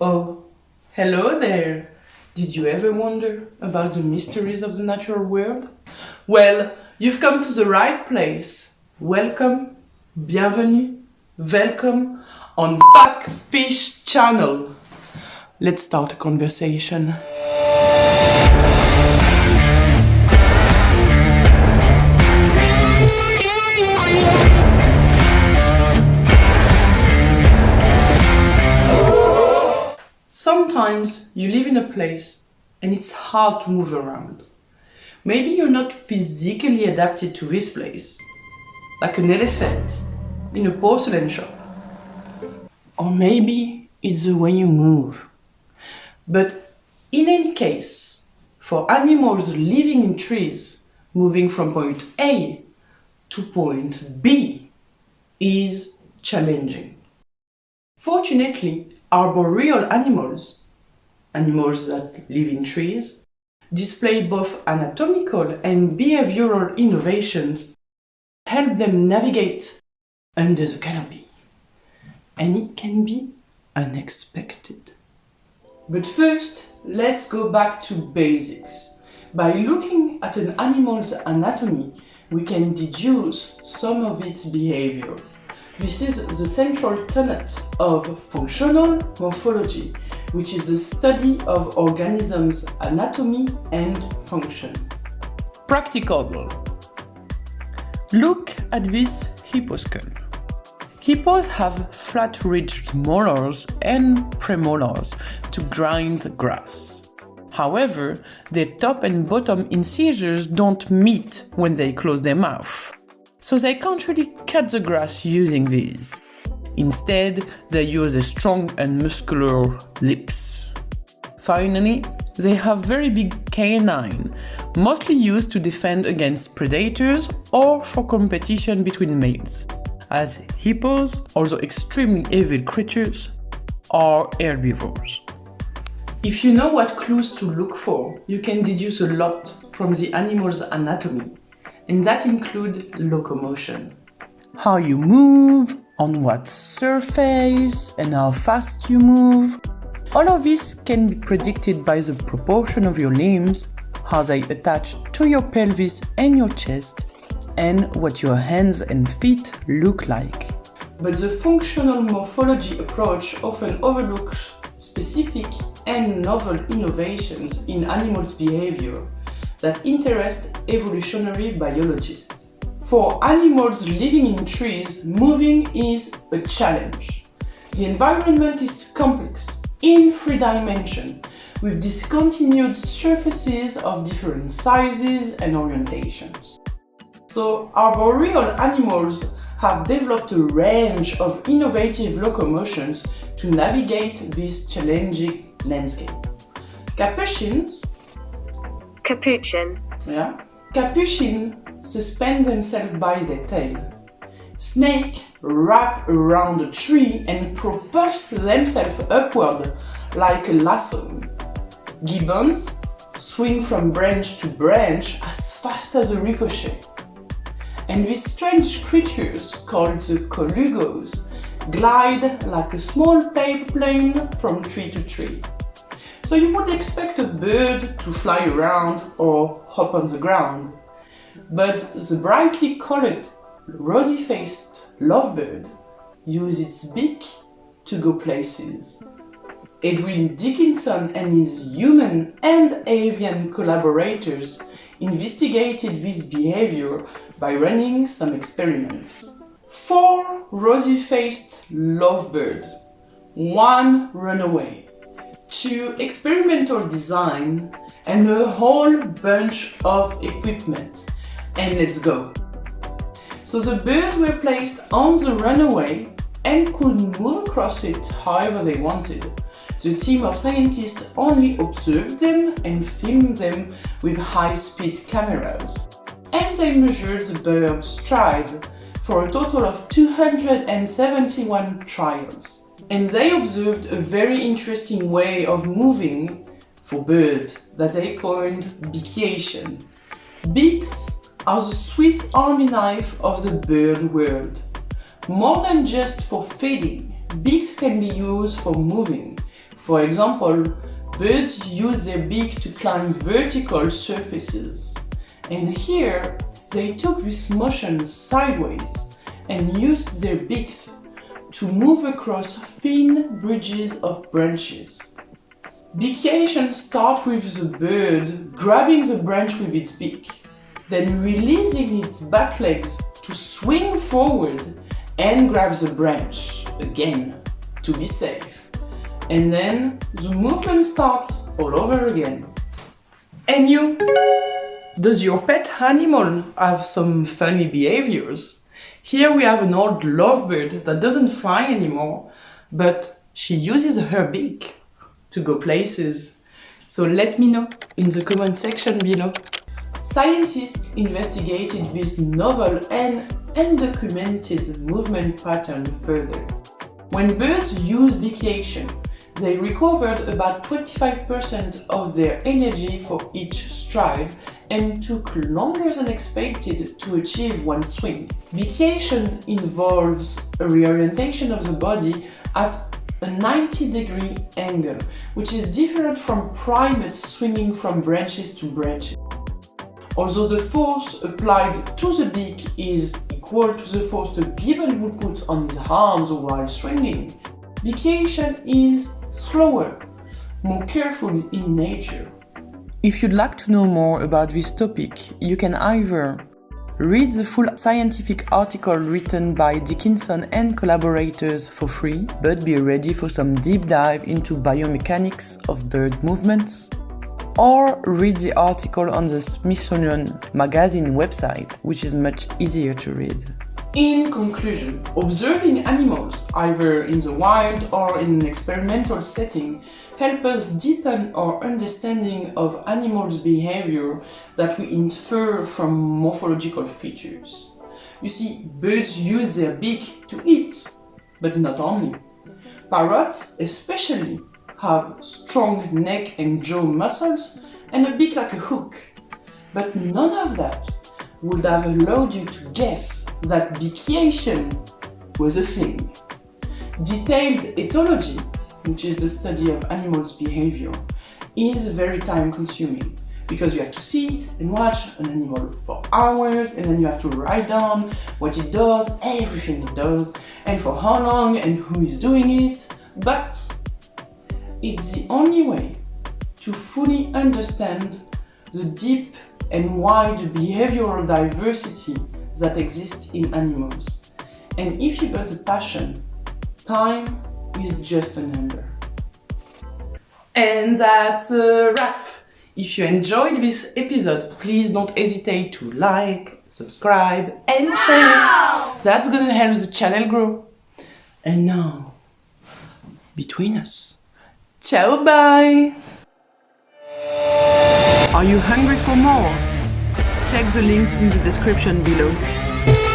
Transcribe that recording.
Oh, hello there! Did you ever wonder about the mysteries of the natural world? Well, you've come to the right place. Welcome, bienvenue, welcome on Fuck Fish Channel. Let's start a conversation. Sometimes you live in a place and it's hard to move around. Maybe you're not physically adapted to this place, like an elephant in a porcelain shop. Or maybe it's the way you move. But in any case, for animals living in trees, moving from point A to point B is challenging. Fortunately, arboreal animals that live in trees, display both anatomical and behavioral innovations, help them navigate under the canopy. And it can be unexpected. But first, let's go back to basics. By looking at an animal's anatomy, we can deduce some of its behavior. This is the central tenet of functional morphology, which is the study of organisms' anatomy and function. Practical. Look at this hipposkull. Hippos have flat-ridged molars and premolars to grind grass. However, their top and bottom incisors don't meet when they close their mouth. So they can't really cut the grass using these. Instead, they use a strong and muscular lips. Finally, they have very big canine, mostly used to defend against predators or for competition between males, as hippos, although extremely evil creatures, are herbivores. If you know what clues to look for, you can deduce a lot from the animal's anatomy. And that includes locomotion. How you move, on what surface, and how fast you move. All of this can be predicted by the proportion of your limbs, how they attach to your pelvis and your chest, and what your hands and feet look like. But the functional morphology approach often overlooks specific and novel innovations in animals' behavior that interest evolutionary biologists. For animals living in trees, moving is a challenge. The environment is complex, in 3 dimensions, with discontinued surfaces of different sizes and orientations. So, arboreal animals have developed a range of innovative locomotions to navigate this challenging landscape. Capuchins Capuchins suspend themselves by their tail. Snakes wrap around a tree and propulse themselves upward like a lasso. Gibbons swing from branch to branch as fast as a ricochet. And these strange creatures, called the colugos, glide like a small paper plane from tree to tree. So you would expect a bird to fly around or hop on the ground. But the brightly colored, rosy-faced lovebird uses its beak to go places. Edwin Dickinson and his human and avian collaborators investigated this behavior by running some experiments. 4 rosy-faced lovebirds, 1 runaway, 2 experimental design, and a whole bunch of equipment. And let's go. So the birds were placed on the runaway and could move across it however they wanted. The team of scientists only observed them and filmed them with high-speed cameras. And they measured the bird's stride for a total of 271 trials. And they observed a very interesting way of moving for birds that they coined beakiation. Beaks are the Swiss Army knife of the bird world. More than just for feeding, beaks can be used for moving, For example, birds use their beak to climb vertical surfaces. And here, they took this motion sideways and used their beaks to move across thin bridges of branches. Beakiation starts with the bird grabbing the branch with its beak, then releasing its back legs to swing forward and grab the branch again to be safe. And then the movement starts all over again. And you? Does your pet animal have some funny behaviors? Here we have an old lovebird that doesn't fly anymore, but she uses her beak to go places. So let me know in the comment section below. Scientists investigated this novel and undocumented movement pattern further. When birds use beakiation, they recovered about 25% of their energy for each stride and took longer than expected to achieve one swing. Beakiation involves a reorientation of the body at a 90-degree angle, which is different from primates swinging from branches to branches. Although the force applied to the beak is equal to the force the gibbon would put on his arms while swinging, beakiation is slower, more careful in nature. If you'd like to know more about this topic, you can either read the full scientific article written by Dickinson and collaborators for free, but be ready for some deep dive into biomechanics of bird movements, or read the article on the Smithsonian Magazine website, which is much easier to read. In conclusion, observing animals, either in the wild or in an experimental setting, help us deepen our understanding of animals' behavior that we infer from morphological features. You see, birds use their beak to eat, but not only. Parrots especially have strong neck and jaw muscles and a beak like a hook. But none of that would have allowed you to guess that beakiation was a thing. Detailed ethology, which is the study of animals' behavior, is very time-consuming because you have to sit and watch an animal for hours, and then you have to write down what it does, everything it does, and for how long and who is doing it. But it's the only way to fully understand the deep and wide behavioral diversity that exists in animals. And if you got the passion, time is just a number. And that's a wrap. If you enjoyed this episode, please don't hesitate to like, subscribe, and share. That's gonna help the channel grow. And now, between us, ciao, bye! Are you hungry for more? Check the links in the description below.